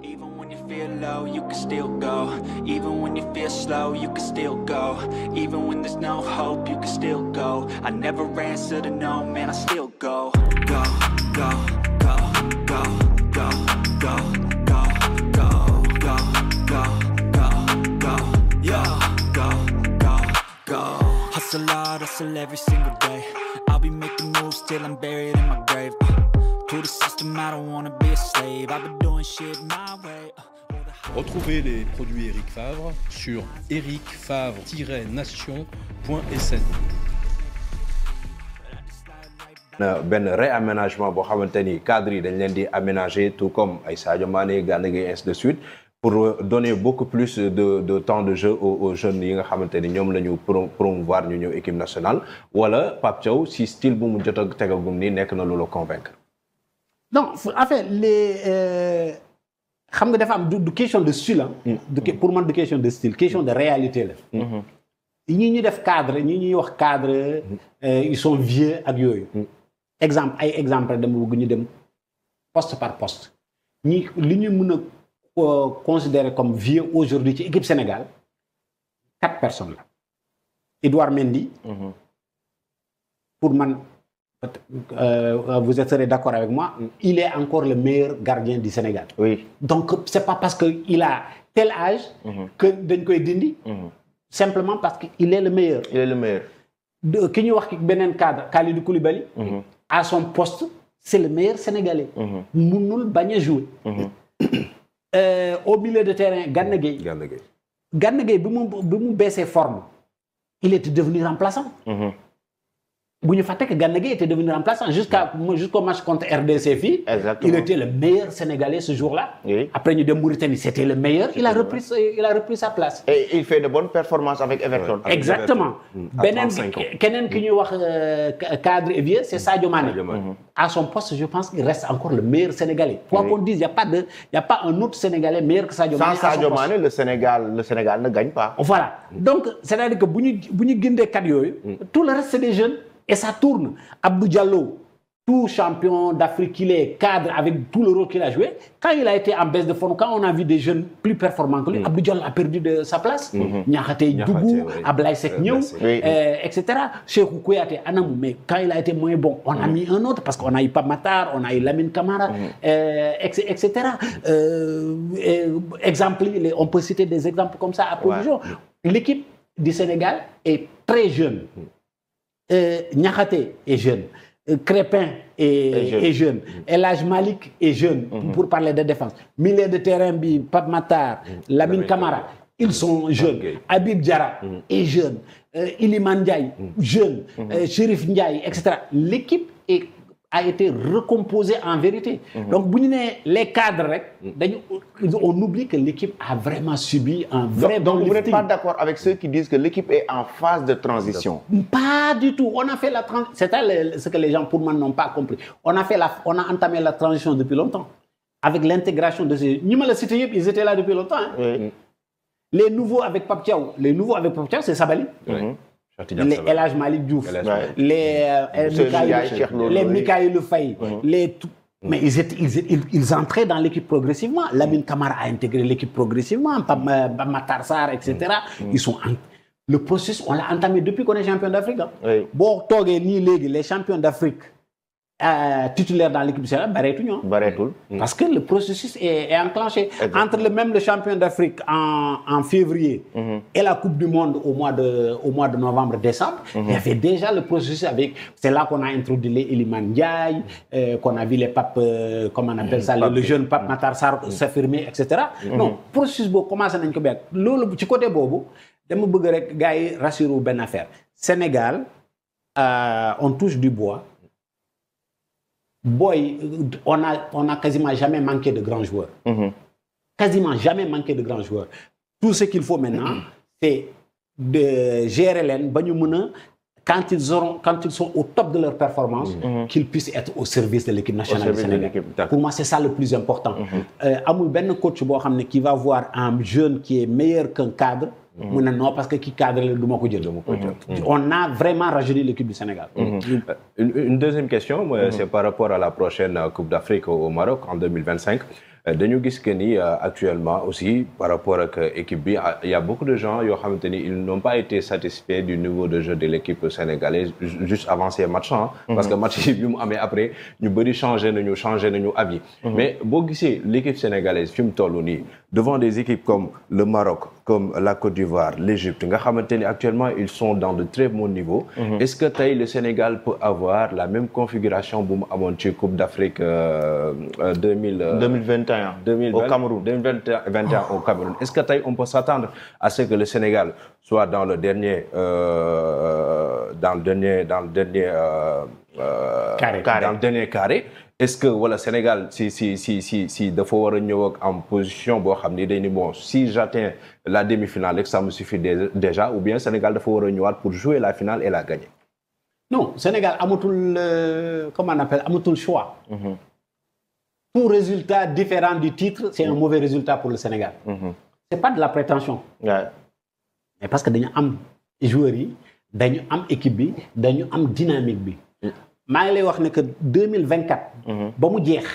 Even when you feel low, you can still go. Even when you feel slow, you can still go. Even when there's no hope, you can still go. I never answer to no, man, I still go. Go, go, go, go, go, go, go, go, go, go, go, go, yeah, go, go, go. Hustle hard, hustle every single day. I'll be making moves till I'm buried in my grave. To the system, I don't wanna be a slave. I've been doing shit my way. Retrouvez les produits Eric Favre sur ericfavre-nation.sn. Ben réaménagement boo xamante ni cadre yi dañ leen di aménager tout comme ay Sadio Mané, Gana Gueye ainsi de suite pour donner beaucoup plus de temps de jeu aux jeunes yi nga xamante ni ñoom la ñu promouvoir ñu ñëw équipe nationale wala Pape Thiaw si style bu mu jot a tegagum nii nekk na loolu convaincre. Non, en fait les xam nga dafa am du question de style pour man du question de style question de réalité la. ñi ñu def cadre ñi ñuy wax cadre ils sont vieux ak yooyu. exemple dama bëgg ñu dem poste par poste ñi li ñu mën a considérer comme vieux aujourd'hui ci équipe Sénégal 4 personnes la. Edouard Mendy. Pour man vous serez d'accord avec moi, il est encore le meilleur gardien du Sénégal. Oui. Donc c'est pas parce que il a tel âge que dañ koy dindi. Simplement parce qu'il est le meilleur. Il est le meilleur. Ki ñu wax ki beneen cadre Kalidou Koulibaly. À son poste c'est le meilleur Sénégalais. Mënul bañ a jouer. Au milieu de terrain Gana Gueye. Gana Gueye bi mu baissé forme il était devenu remplaçant. Bu ñu fàtte que Gana Gueye était devenu remplaçant jusqu'au match contre RDC fii. Il était le meilleur Sénégalais ce jour-là. Oui. Après ñu dem Mauritanie c'était le meilleur. Il a repris sa place. Et il fait de bonnes performances avec Everton. Exactement. Beneen keneen ki ñuy wax cadre et vieux c'est Sadio Mané. À son poste je pense qu'il reste encore le meilleur Sénégalais. Quoi qu'on dise il y a pas un autre Sénégalais meilleur que Sadio Mané. Sans Sadio Mané le Sénégal ne gagne pas. Voilà donc c'est-à-dire que bu ñu gindee kat yooyu. Tout le reste c'est des jeunes. Et ça tourne. Abdou Diallo, tout champion d'Afrique qu'il est, cadre avec tout le rôle qu'il a joué, quand il a été en baisse de forme, quand on a vu des jeunes plus performants que lui, Abdou Diallo a perdu de sa place. Niakhaté Dougou, Ablaye Seck Niou, etc. Cheikhou Kouyaté, Anamou, mais quand il a été moins bon, on a mis un autre parce qu'on a eu Pape Matar, on a eu Lamine Camara, etc. Exemple, on peut citer des exemples comme ça à profusion. L'équipe du Sénégal est très jeune. Niakhaté est jeune, Crépin est jeune, El Hadj Malick est jeune, pour parler de défense. Milieu de terrain bi Pape Matar, Lamine Camara, ils sont jeunes. Habib Diarra est jeune, Iliman Ndiaye jeune, Chérif Ndiaye, etc. L'équipe a été recomposée en vérité. Donc bu ñu nee les cadres rek on oublie que l'équipe a vraiment subi un vrai donc vous n'êtes pas d'accord avec ceux qui disent que l'équipe est en phase de transition? Pas du tout. On a fait la transition. C'est ce que les gens pour moi n'ont pas compris. On a entamé la transition depuis longtemps avec l'intégration de ces ñi ma la cité yëpp ils étaient là depuis longtemps. Les nouveaux avec Pape Thiaw c'est Sabali. Les El Hadj Malick Diouf, les Mikayilou Faye, mais ils entraient dans l'équipe progressivement. Lamine Camara a intégré l'équipe progressivement, Pape Matar Sarr, etc. Le processus, on l'a entamé depuis qu'on est champion d'Afrique. Bon, les champions d'Afrique titulaires dans l'équipe du Sénégal, bareetul. Parce que le processus est enclenché. Entre le champion d'Afrique en février et la Coupe du Monde au mois de novembre-décembre, il y avait déjà le processus c'est là qu'on a introduit les Iliman Ndiaye, qu'on a vu les papes, comment on appelle ça, le jeune Pape Matar Sarr s'affirmer, etc. Non, processus boobu commencé nañ ko beeg loolu ci côté boobu dama bëgg rek gars yi rassurer benn affaire. Sénégal, on touche du bois. On a quasiment jamais manqué de grands joueurs. Quasiment jamais manqué de grands joueurs. Tout ce qu'il faut maintenant, c'est de gérer leen ba ñu mën a quand ils sont au top de leur performance, qu'ils puissent être au service de l'équipe nationale du Sénégal. Pour moi, c'est ça le plus important. Amul benn coach boo xam ne qui va voir un jeune qui est meilleur qu'un cadre. Non, parce que qui cadre le on a vraiment rajeuni l'équipe du Sénégal. Une deuxième question, c'est par rapport à la prochaine Coupe d'Afrique au Maroc en 2025. dañu gis que ni actuellement aussi par rapport ak équipe bi il y a beaucoup de gens yoo xamante ni ils n'ont pas été satisfaits du niveau de jeu de l'équipe sénégalaise juste avant ces matchs parce que match yi bi mu amee après ñu bëri changé nañu avis mais boo gisee l'équipe sénégalaise fi mu toll nii devant des équipes comme le Maroc comme la Côte d'Ivoire l'Égypte nga xamante ni actuellement ils sont dans de très bons niveaux est-ce que tey le Sénégal peut avoir la même configuration bu mu amoon ci Coupe d'Afrique 2021 au Cameroun 2021 au Cameroun est-ce que tey on peut s'attendre à ce que le Sénégal soit dans le dernier carré est-ce que wala Sénégal si dafa war a ñëw ak en position boo xam ni day ni bon si j'atteins la demi-finale rek ça me suffit déjà ou bien Sénégal dafa war a ñëwaat pour jouer la finale et la gagner. Non, Sénégal amatul comment on appelle amatul choix. Tout résultat différent du titre c'est un mauvais résultat pour le Sénégal. C'est pas de la prétention. Mais parce que dañu am joueurs yi dañu am équipe bi dañu am dynamique bi. maa ngi lay wax ne que 2024. ba mu jeex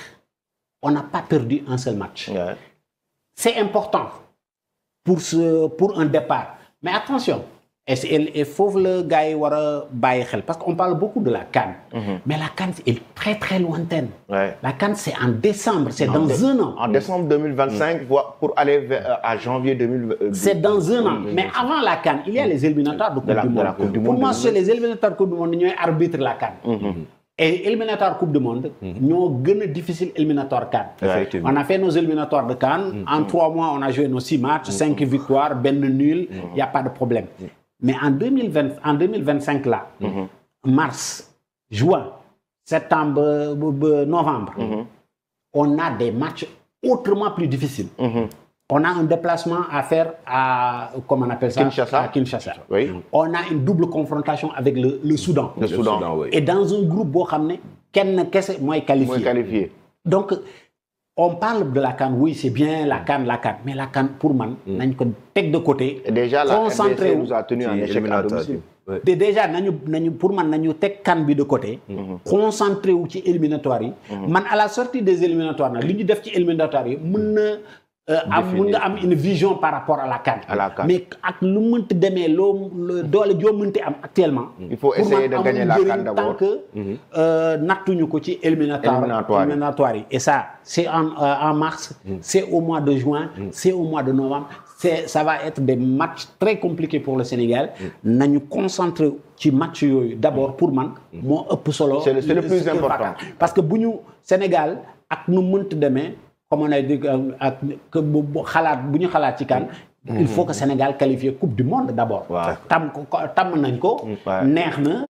on n'a pas perdu un seul match. C'est important pour un départ mais attention et foofu la gars yi war a bàyyi xel parce que on parle beaucoup de la CAN. Mais la CAN est très très lointaine. La CAN c'est en décembre, c'est dans un an. En décembre 2025 pour aller à janvier 2020. C'est dans un an mais avant la CAN il y a les éliminatoires de Coupe du Monde. Pour moi c'est les éliminatoires de Coupe du Monde ñooy arbitre la CAN. Et éliminatoire Coupe du Monde ñoo gën a difficile éliminatoire CAN. On a fait nos éliminatoires de CAN en 3 mois on a joué nos 6 matchs 5 victoires benn nul il y a pas de problème. Mais en 2025 là mars juin septembre novembre on a des matchs autrement plus difficiles. On a un déplacement à faire à comment on appelle ça à Kinshasa. Oui. On a une double confrontation avec le Soudan. Le Soudan, oui. Et dans un groupe boo xam ne kenn kese mooy qualifié. Donc on parle de la CAN oui c'est bien la CAN mais la CAN pour man nañ ko teg de côté. Et déjà la RDC nous a tenu en échec à domicile. Déjà nañu pour man nañu teg CAN bi de côté. Concentré wu ci éliminatoires yi. Man à la sortie des éliminatoires nag li ñu def ci éliminatoires yi mën na. mun nga am une vision par rapport à la CAN. Mais ak lu mënti demee loo doole joo mënti am actuellement. Il faut essayer de gagner la CAN d'abord tant que nattuñu ko ci éliminatoire yi. Et ça c'est en mars. C'est au mois de juin. C'est au mois de novembre. Ça va être des matchs très compliqués pour le Sénégal. Nañu concentrer ci match yooyu d'abord pour man. moo ëpp solo. C'est le plus important. Parce que bu ñu Sénégal ak nu mënti demee. Comme on a dit ak bu ñu xalaat ci CAN il faut que Sénégal qualifie Coupe du Monde d'abord. tam nañ ko. neex na.